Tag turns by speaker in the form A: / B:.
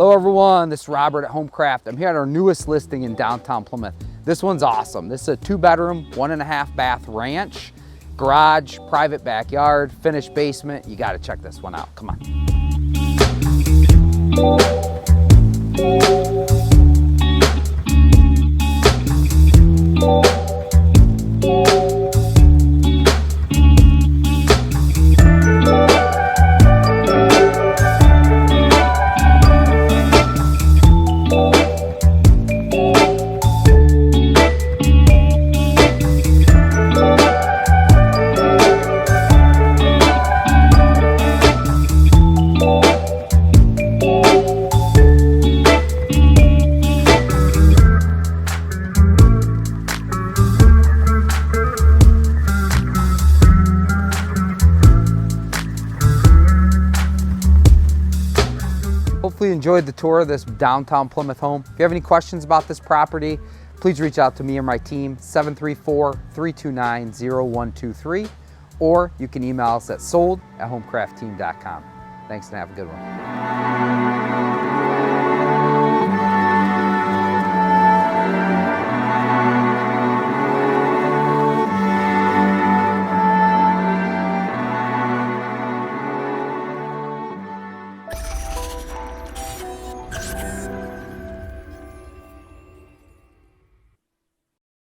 A: Hello everyone, this is Robert at Homecraft. I'm here at our newest listing in downtown Plymouth. This one's awesome. This is a 2-bedroom, 1.5 bath ranch, garage, private backyard, finished basement. You gotta check this one out, come on. Hopefully you enjoyed the tour of this downtown Plymouth home. If you have any questions about this property, please reach out to me or my team, 734-329-0123, or you can email us at sold@homecraftteam.com. Thanks and have a good one.